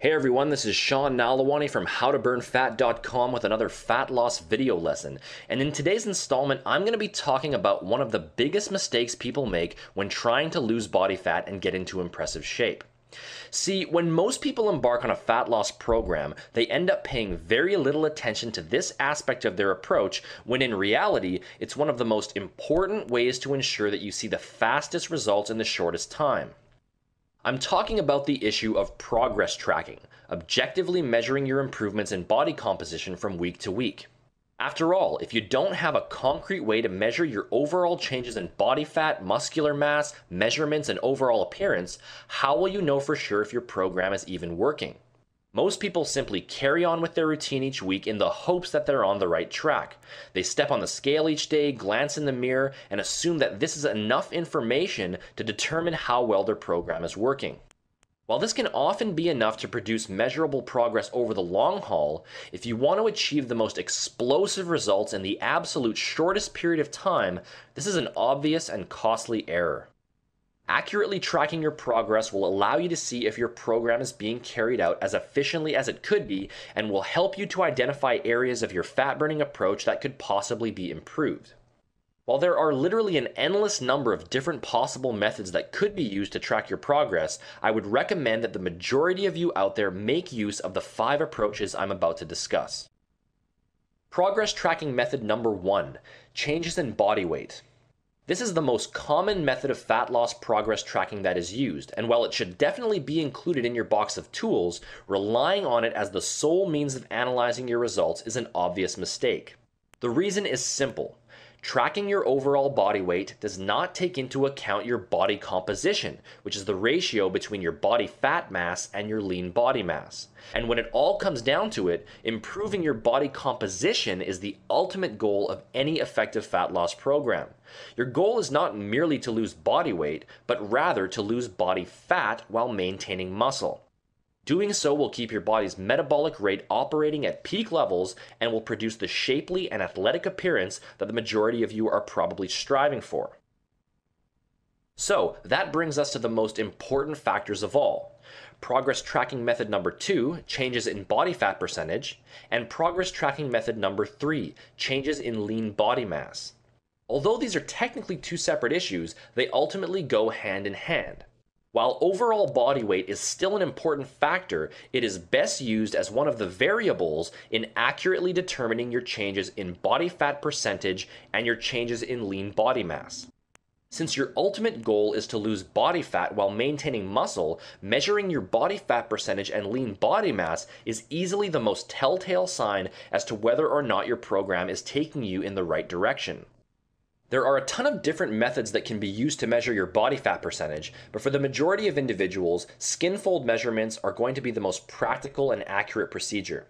Hey everyone, this is Sean Nalewanyj from howtoburnfat.com with another fat loss video lesson. And in today's installment, I'm going to be talking about one of the biggest mistakes people make when trying to lose body fat and get into impressive shape. See, when most people embark on a fat loss program, they end up paying very little attention to this aspect of their approach, when in reality, it's one of the most important ways to ensure that you see the fastest results in the shortest time. I'm talking about the issue of progress tracking, objectively measuring your improvements in body composition from week to week. After all, if you don't have a concrete way to measure your overall changes in body fat, muscular mass, measurements, and overall appearance, how will you know for sure if your program is even working? Most people simply carry on with their routine each week in the hopes that they're on the right track. They step on the scale each day, glance in the mirror, and assume that this is enough information to determine how well their program is working. While this can often be enough to produce measurable progress over the long haul, if you want to achieve the most explosive results in the absolute shortest period of time, this is an obvious and costly error. Accurately tracking your progress will allow you to see if your program is being carried out as efficiently as it could be, and will help you to identify areas of your fat-burning approach that could possibly be improved. While there are literally an endless number of different possible methods that could be used to track your progress, I would recommend that the majority of you out there make use of the 5 approaches I'm about to discuss. Progress tracking method number 1, changes in body weight. This is the most common method of fat loss progress tracking that is used, and while it should definitely be included in your box of tools, relying on it as the sole means of analyzing your results is an obvious mistake. The reason is simple. Tracking your overall body weight does not take into account your body composition, which is the ratio between your body fat mass and your lean body mass. And when it all comes down to it, improving your body composition is the ultimate goal of any effective fat loss program. Your goal is not merely to lose body weight, but rather to lose body fat while maintaining muscle. Doing so will keep your body's metabolic rate operating at peak levels and will produce the shapely and athletic appearance that the majority of you are probably striving for. So, that brings us to the most important factors of all. Progress tracking method number 2, changes in body fat percentage, and progress tracking method number 3, changes in lean body mass. Although these are technically 2 separate issues, they ultimately go hand in hand. While overall body weight is still an important factor, it is best used as one of the variables in accurately determining your changes in body fat percentage and your changes in lean body mass. Since your ultimate goal is to lose body fat while maintaining muscle, measuring your body fat percentage and lean body mass is easily the most telltale sign as to whether or not your program is taking you in the right direction. There are a ton of different methods that can be used to measure your body fat percentage, but for the majority of individuals, skin fold measurements are going to be the most practical and accurate procedure.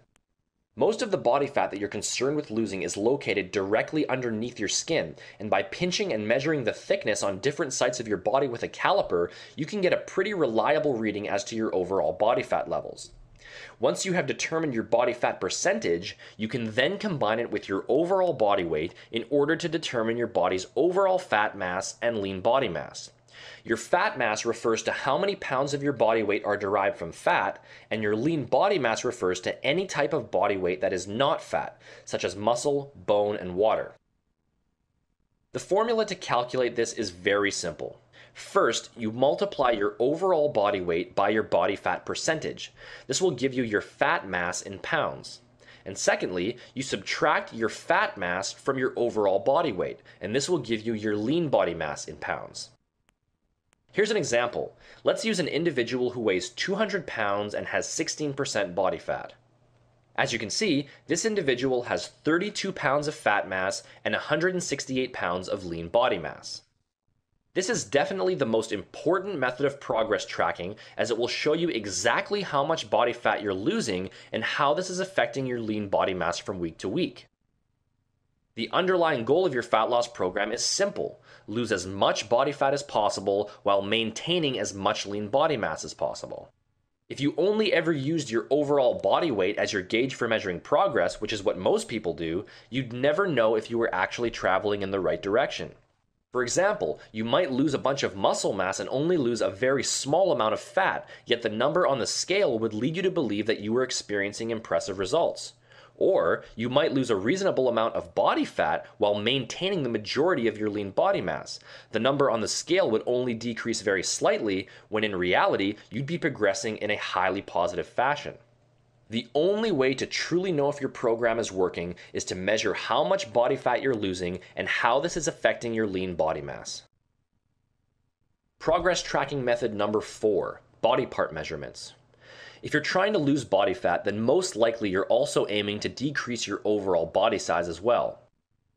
Most of the body fat that you're concerned with losing is located directly underneath your skin, and by pinching and measuring the thickness on different sites of your body with a caliper, you can get a pretty reliable reading as to your overall body fat levels. Once you have determined your body fat percentage, you can then combine it with your overall body weight in order to determine your body's overall fat mass and lean body mass. Your fat mass refers to how many pounds of your body weight are derived from fat, and your lean body mass refers to any type of body weight that is not fat, such as muscle, bone, and water. The formula to calculate this is very simple. First, you multiply your overall body weight by your body fat percentage. This will give you your fat mass in pounds. And secondly, you subtract your fat mass from your overall body weight, and this will give you your lean body mass in pounds. Here's an example. Let's use an individual who weighs 200 pounds and has 16% body fat. As you can see, this individual has 32 pounds of fat mass and 168 pounds of lean body mass. This is definitely the most important method of progress tracking, as it will show you exactly how much body fat you're losing and how this is affecting your lean body mass from week to week. The underlying goal of your fat loss program is simple: lose as much body fat as possible while maintaining as much lean body mass as possible. If you only ever used your overall body weight as your gauge for measuring progress, which is what most people do, you'd never know if you were actually traveling in the right direction. For example, you might lose a bunch of muscle mass and only lose a very small amount of fat, yet the number on the scale would lead you to believe that you were experiencing impressive results. Or you might lose a reasonable amount of body fat while maintaining the majority of your lean body mass. The number on the scale would only decrease very slightly, when in reality, you'd be progressing in a highly positive fashion. The only way to truly know if your program is working is to measure how much body fat you're losing and how this is affecting your lean body mass. Progress tracking method number 4, body part measurements. If you're trying to lose body fat, then most likely you're also aiming to decrease your overall body size as well.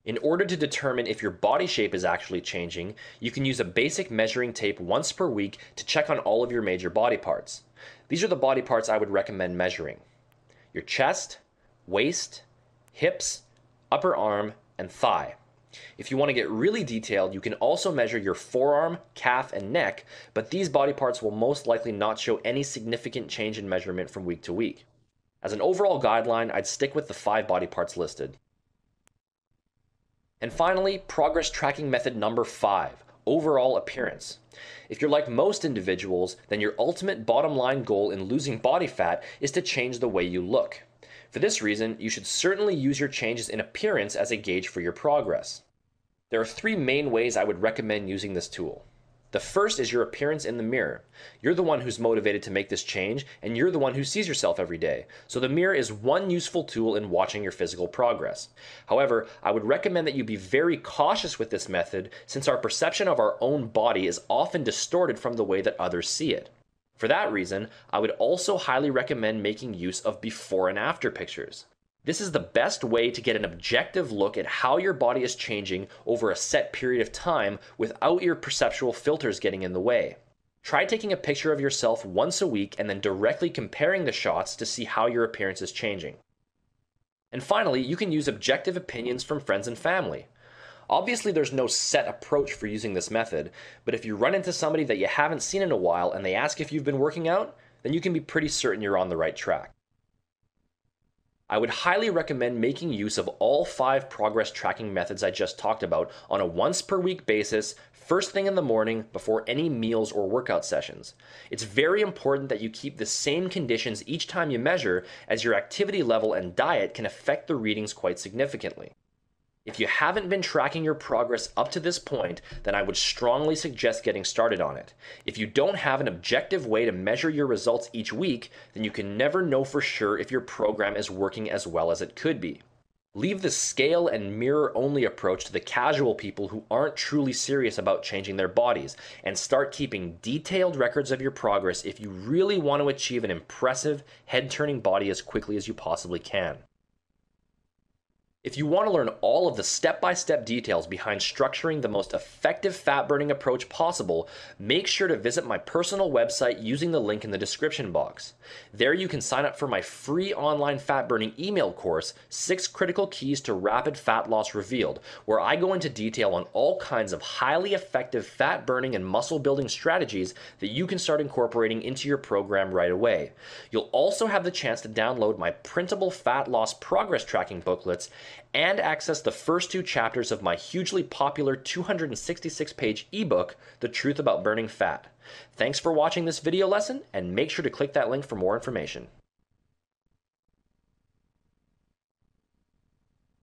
In order to determine if your body shape is actually changing, you can use a basic measuring tape once per week to check on all of your major body parts. These are the body parts I would recommend measuring: your chest, waist, hips, upper arm, and thigh. If you want to get really detailed, you can also measure your forearm, calf, and neck, but these body parts will most likely not show any significant change in measurement from week to week. As an overall guideline, I'd stick with the 5 body parts listed. And finally, progress tracking method number 5, overall appearance. If you're like most individuals, then your ultimate bottom line goal in losing body fat is to change the way you look. For this reason, you should certainly use your changes in appearance as a gauge for your progress. There are 3 main ways I would recommend using this tool. The first is your appearance in the mirror. You're the one who's motivated to make this change, and you're the one who sees yourself every day. So the mirror is one useful tool in watching your physical progress. However, I would recommend that you be very cautious with this method, since our perception of our own body is often distorted from the way that others see it. For that reason, I would also highly recommend making use of before and after pictures. This is the best way to get an objective look at how your body is changing over a set period of time without your perceptual filters getting in the way. Try taking a picture of yourself once a week and then directly comparing the shots to see how your appearance is changing. And finally, you can use objective opinions from friends and family. Obviously, there's no set approach for using this method, but if you run into somebody that you haven't seen in a while and they ask if you've been working out, then you can be pretty certain you're on the right track. I would highly recommend making use of all 5 progress tracking methods I just talked about on a once per week basis, first thing in the morning before any meals or workout sessions. It's very important that you keep the same conditions each time you measure, as your activity level and diet can affect the readings quite significantly. If you haven't been tracking your progress up to this point, then I would strongly suggest getting started on it. If you don't have an objective way to measure your results each week, then you can never know for sure if your program is working as well as it could be. Leave the scale and mirror only approach to the casual people who aren't truly serious about changing their bodies, and start keeping detailed records of your progress if you really want to achieve an impressive, head-turning body as quickly as you possibly can. If you want to learn all of the step-by-step details behind structuring the most effective fat-burning approach possible, make sure to visit my personal website using the link in the description box. There you can sign up for my free online fat-burning email course, 6 Critical Keys to Rapid Fat Loss Revealed, where I go into detail on all kinds of highly effective fat-burning and muscle-building strategies that you can start incorporating into your program right away. You'll also have the chance to download my printable fat loss progress tracking booklets and access the first 2 chapters of my hugely popular 266-page ebook, The Truth About Burning Fat. Thanks for watching this video lesson, and make sure to click that link for more information.